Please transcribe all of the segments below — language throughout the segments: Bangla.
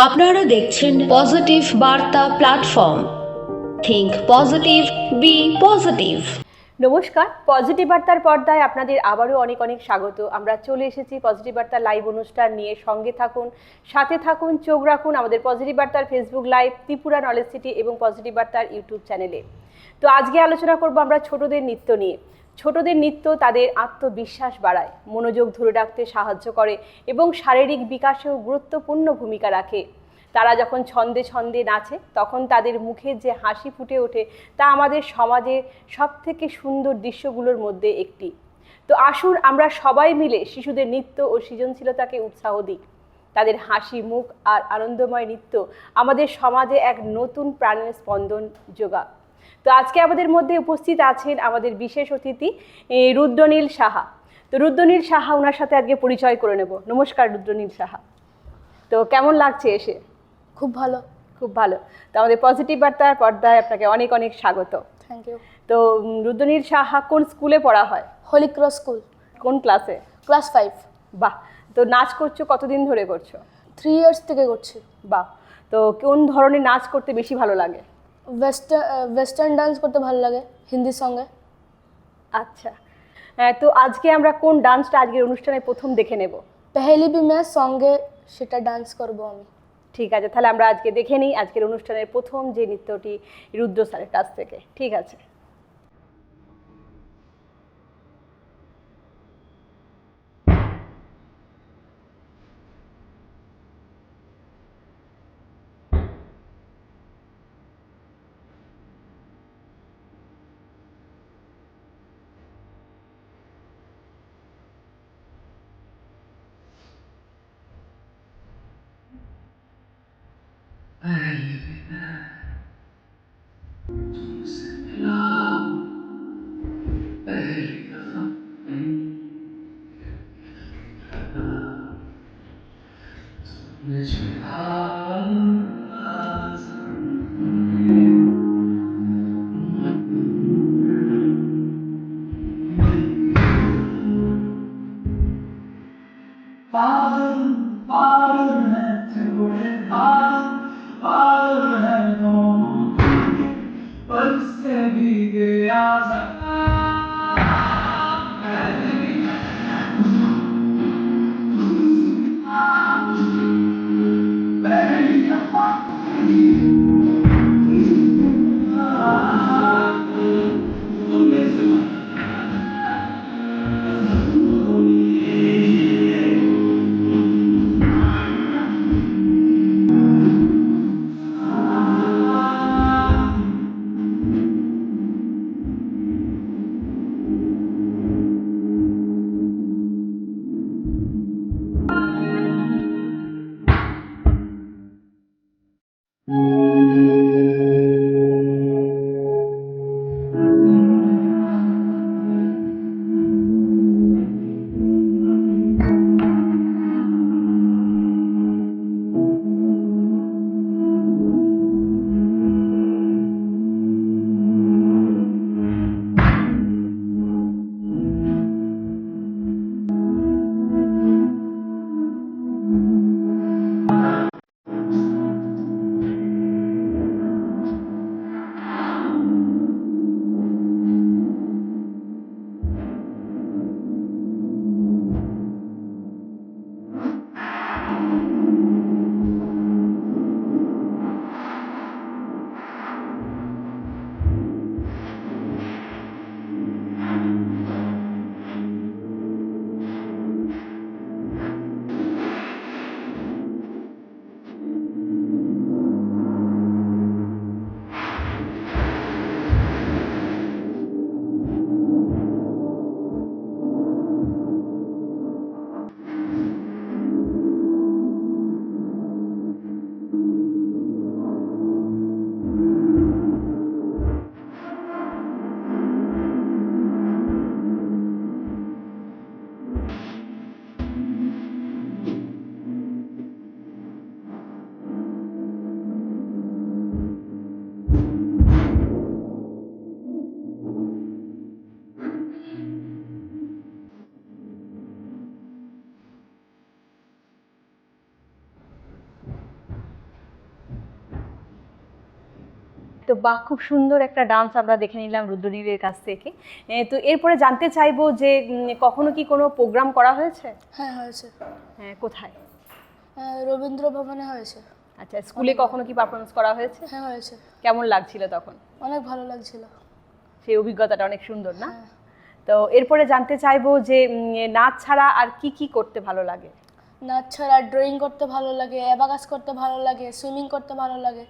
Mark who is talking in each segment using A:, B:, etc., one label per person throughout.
A: আপনারা দেখছেন পজিটিভ বার্তা platform. Think positive, be positive.
B: নমস্কার, পজিটিভ বার্তার পর্দায় আপনাদের আবারও অনেক অনেক স্বাগত। আমরা চলে এসেছি পজিটিভ বার্তার লাইভ অনুষ্ঠান নিয়ে। সঙ্গে থাকুন, সাথে থাকুন, চোখ রাখুন আমাদের পজিটিভ বার্তার Facebook live, Tripura knowledge city এবং পজিটিভ বার্তার ইউটিউব চ্যানেলে। তো আজকে আলোচনা করব আমরা ছোটদের নৃত্য নিয়ে। ছোটদের নৃত্য তাদের আত্মবিশ্বাস বাড়ায়, মনোযোগ ধরে রাখতে সাহায্য করে এবং শারীরিক বিকাশেও গুরুত্বপূর্ণ ভূমিকা রাখে। তারা যখন ছন্দে ছন্দে নাচে তখন তাদের মুখে যে হাসি ফুটে ওঠে তা আমাদের সমাজের সবথেকে সুন্দর দৃশ্যগুলোর মধ্যে একটি। তো আসুন আমরা সবাই মিলে শিশুদের নৃত্য ও সৃজনশীলতাকে উৎসাহ দিই। তাদের হাসি মুখ আর আনন্দময় নৃত্য আমাদের সমাজে এক নতুন প্রাণের স্পন্দন যোগায়। তো আজকে আমাদের মধ্যে উপস্থিত আছেন আমাদের বিশেষ অতিথি রুদ্রনীল সাহা। তো রুদ্রনীল সাহা, ওনার সাথে আজকে পরিচয় করে নেব। নমস্কার রুদ্রনীল সাহা। তো কেমন লাগছে এসে?
C: খুব ভালো।
B: খুব ভালো। তো আমাদের পজিটিভ বার্তার পর্দায় আপনাকে অনেক অনেক স্বাগত।
C: Thank you.
B: তো রুদ্রনীল সাহা কোন স্কুলে পড়া হয়?
C: Holy cross school.
B: কোন ক্লাসে?
C: ক্লাস 5।
B: বাহ। তো নাচ করছো, কতদিন ধরে করছো?
C: 3 ইয়ার্স থেকে করছি।
B: বাহ। তো কোন ধরনের নাচ করতে বেশি ভালো লাগে?
C: ওয়েস্টার্ন ডান্স করতে ভালো লাগে হিন্দির সঙ্গে।
B: আচ্ছা, তো আজকে আমরা কোন ডান্সটা আজকের অনুষ্ঠানে প্রথম দেখে নেব?
C: পেহেলি বি ম্যাচ সঙ্গে সেটা ডান্স করব আমি।
B: ঠিক আছে, তাহলে আমরা আজকে দেখে নিই আজকের অনুষ্ঠানের প্রথম যে নৃত্যটি রুদ্র স্যারের কাছ থেকে। ঠিক আছে। তো বাহ, খুব সুন্দর একটা ডান্স আমরা দেখে নিলাম রুদ্রনীলের কাছ থেকে। তো এরপরে জানতে চাইবো যে কখনো কি কোনো প্রোগ্রাম করা হয়েছে?
C: হ্যাঁ হয়েছে,
B: কোথায়?
C: রবীন্দ্র ভবনে হয়েছে।
B: আচ্ছা, স্কুলে কখনো কি পারফরমেন্স করা হয়েছে?
C: হ্যাঁ হয়েছে,
B: কেমন লাগছিল তখন?
C: অনেক ভালো লাগছিল।
B: সেই অভিজ্ঞতাটা অনেক সুন্দর না?
C: হ্যাঁ।
B: তো এরপরে জানতে চাইবো যে নাচ ছাড়া আর কি কি করতে ভালো লাগে?
C: নাচ ছাড়া ড্রয়িং করতে ভালো লাগে, অ্যাবাকাস করতে ভালো লাগে, সুইমিং করতে ভালো লাগে।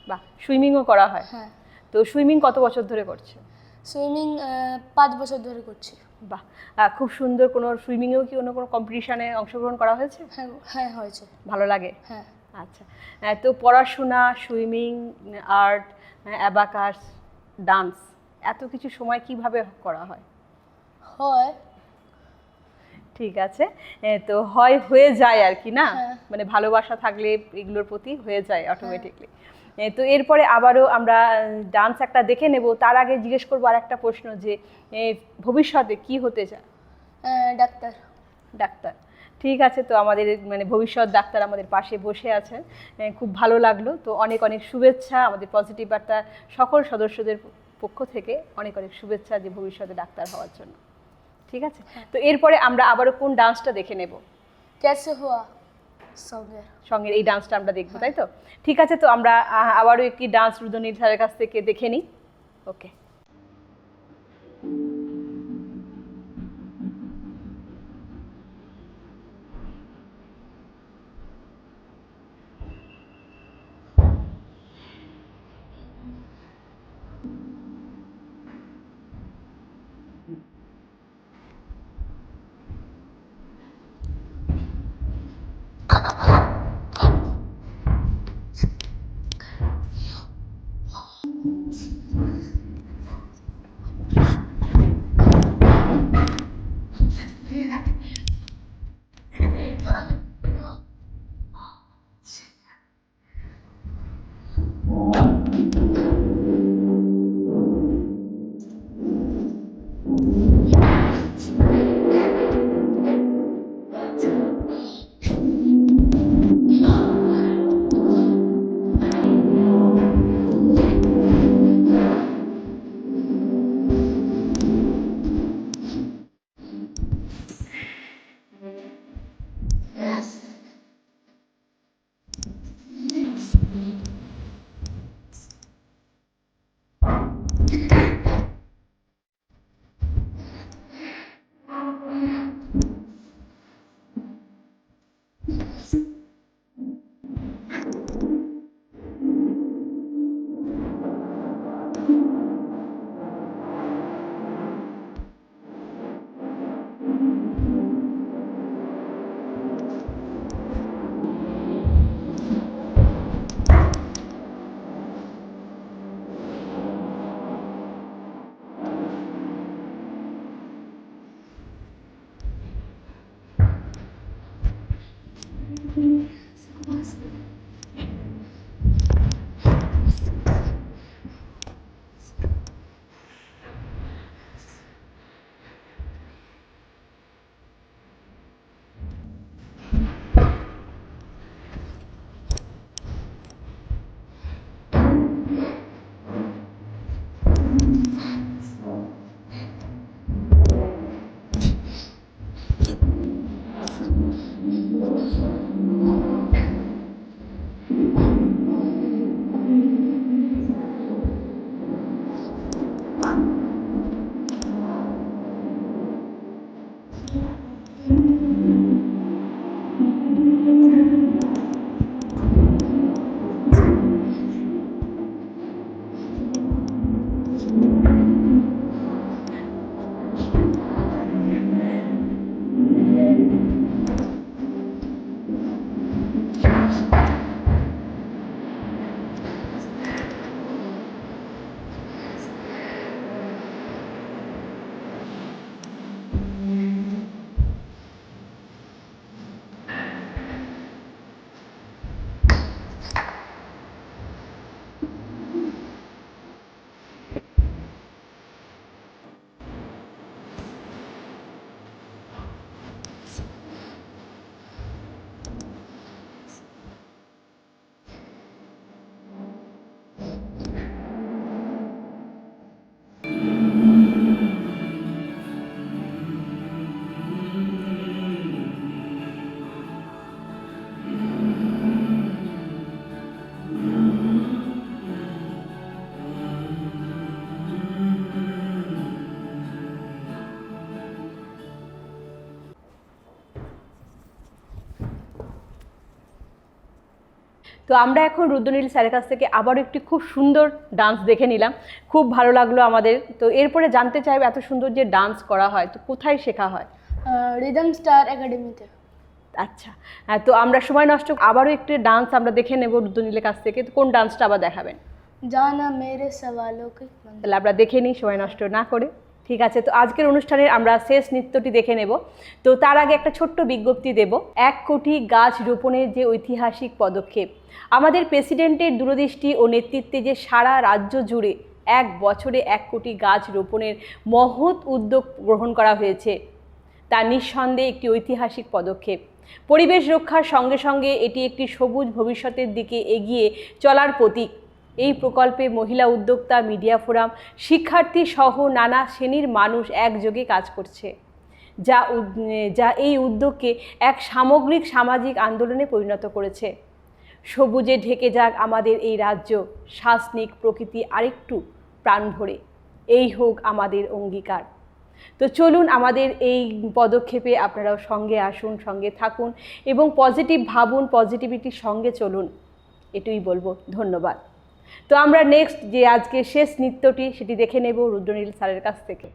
B: বাহ, সুইমিংও করা হয়?
C: হ্যাঁ,
B: তো সুইমিং কত বছর ধরে করছে?
C: সুইমিং 5 বছর ধরে করছি।
B: বাহ, খুব সুন্দর। কোনো সুইমিংয়েও কি কোনো কম্পিটিশনে অংশগ্রহণ করা হয়েছে?
C: হ্যাঁ হ্যাঁ হয়েছে।
B: ভালো লাগে?
C: হ্যাঁ।
B: আচ্ছা, তো পড়াশোনা, সুইমিং, আর্ট, অ্যাবাকাস, ডান্স, এত কিছু সময় কিভাবে করা হয়?
C: হয়।
B: ঠিক আছে, তো হয়ে যায় আর কি না?
C: হ্যাঁ।
B: মানে ভালোবাসা থাকলে এগুলোর প্রতি হয়ে যায় অটোমেটিকলি। তো এরপরে আবারও আমরা ডান্স একটা দেখে নেব। তার আগে জিজ্ঞেস করবো আর একটা প্রশ্ন, যে ভবিষ্যতে কি হতে চায়?
C: ডাক্তার।
B: ডাক্তার। ঠিক আছে, তো আমাদের মানে ভবিষ্যৎ ডাক্তার আমাদের পাশে বসে আছেন, খুব ভালো লাগলো। তো অনেক অনেক শুভেচ্ছা আমাদের পজিটিভ বার্তা সকল সদস্যদের পক্ষ থেকে, অনেক অনেক শুভেচ্ছা যে ভবিষ্যতে ডাক্তার হওয়ার জন্য। ঠিক আছে, তো এরপরে আমরা আবারও কোন ডান্সটা দেখে নেব?
C: ক্যাসে হুয়া সঙ্গের।
B: সঙ্গে এই ডান্সটা আমরা দেখবো, তাই তো? ঠিক আছে, তো আমরা আবারও একটি ডান্স রুদ্রনীল স্যারের কাছ থেকে দেখে নিই। ওকে। তো আমরা এখন রুদ্রনীল স্যারের কাছ থেকে আবারও একটি খুব সুন্দর ডান্স দেখে নিলাম, খুব ভালো লাগলো আমাদের। তো এরপরে জানতে চাইবো এত সুন্দর যে ডান্স করা হয় তো কোথায় শেখা হয়?
C: রিদম স্টার একাডেমিতে।
B: আচ্ছা, তো আমরা সময় নষ্ট আবারও একটু ডান্স আমরা দেখে নেব রুদ্রনীলের কাছ থেকে। তো কোন ডান্সটা আবার দেখাবেন?
C: জানা মেরে সওয়ালো কে মন।
B: তাহলে আমরা দেখে নিই সময় নষ্ট না করে। ঠিক আছে, তো আজকের অনুষ্ঠানের আমরা শেষ নৃত্যটি দেখে নেব। তো তার আগে একটা ছোট্ট বিজ্ঞপ্তি দেব। 1 কোটি গাছ রোপণের যে ঐতিহাসিক পদক্ষেপ, আমাদের প্রেসিডেন্টের দূরদৃষ্টি ও নেতৃত্বে যে সারা রাজ্য জুড়ে 1 বছরে 1 কোটি গাছ রোপণের মহৎ উদ্যোগ গ্রহণ করা হয়েছে, তা নিঃসন্দেহে একটি ঐতিহাসিক পদক্ষেপ। পরিবেশ রক্ষার সঙ্গে সঙ্গে এটি একটি সবুজ ভবিষ্যতের দিকে এগিয়ে চলার প্রতীক। এই প্রকল্পে মহিলা উদ্যোক্তা, মিডিয়া ফোরাম, শিক্ষার্থী সহ নানা শ্রেণীর মানুষ একযোগে কাজ করছে, যা এই উদ্যোগকে এক সামগ্রিক সামাজিক আন্দোলনে পরিণত করেছে। সবুজে ঢেকে যাক আমাদের এই রাজ্য, শ্বাস নিক প্রকৃতি আরেকটু প্রাণ ভরে, এই হোক আমাদের অঙ্গীকার। তো চলুন আমাদের এই পদক্ষেপে আপনারাও সঙ্গে আসুন, সঙ্গে থাকুন এবং পজিটিভ ভাবুন, পজিটিভিটির সঙ্গে চলুন, এটুই বলবো। ধন্যবাদ। তো আমরা নেক্সট যে আজকে শেষ নৃত্যটি সেটি দেখে নেব রুদ্রনীল স্যারের কাছ থেকে।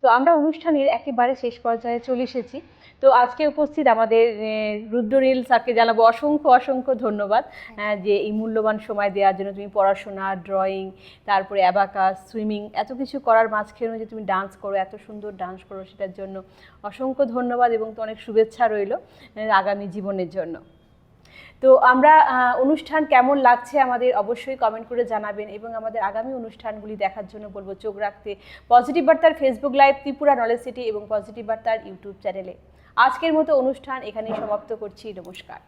B: তো আমরা অনুষ্ঠানের একেবারে শেষ পর্যায়ে চলে এসেছি। তো আজকে উপস্থিত আমাদের রুদ্রনীল স্যারকে জানাবো অসংখ্য অসংখ্য ধন্যবাদ, যে এই মূল্যবান সময় দেওয়ার জন্য। তুমি পড়াশোনা, ড্রয়িং, তারপরে অ্যাবাকাস, সুইমিং, এত কিছু করার মাঝখানেও যে তুমি ডান্স করো, এত সুন্দর ডান্স করো, সেটার জন্য অসংখ্য ধন্যবাদ এবং তো অনেক শুভেচ্ছা রইল আগামী জীবনের জন্য। তো আমরা অনুষ্ঠান কেমন লাগছে আমাদের অবশ্যই কমেন্ট করে জানাবেন এবং আমাদের আগামী অনুষ্ঠানগুলি দেখার জন্য বলবো চোখ রাখতে পজিটিভ বার্তার Facebook live, Tripura knowledge city এবং পজিটিভ বার্তার ইউটিউব চ্যানেলে। আজকের মতো অনুষ্ঠান এখানেই সমাপ্ত করছি। নমস্কার।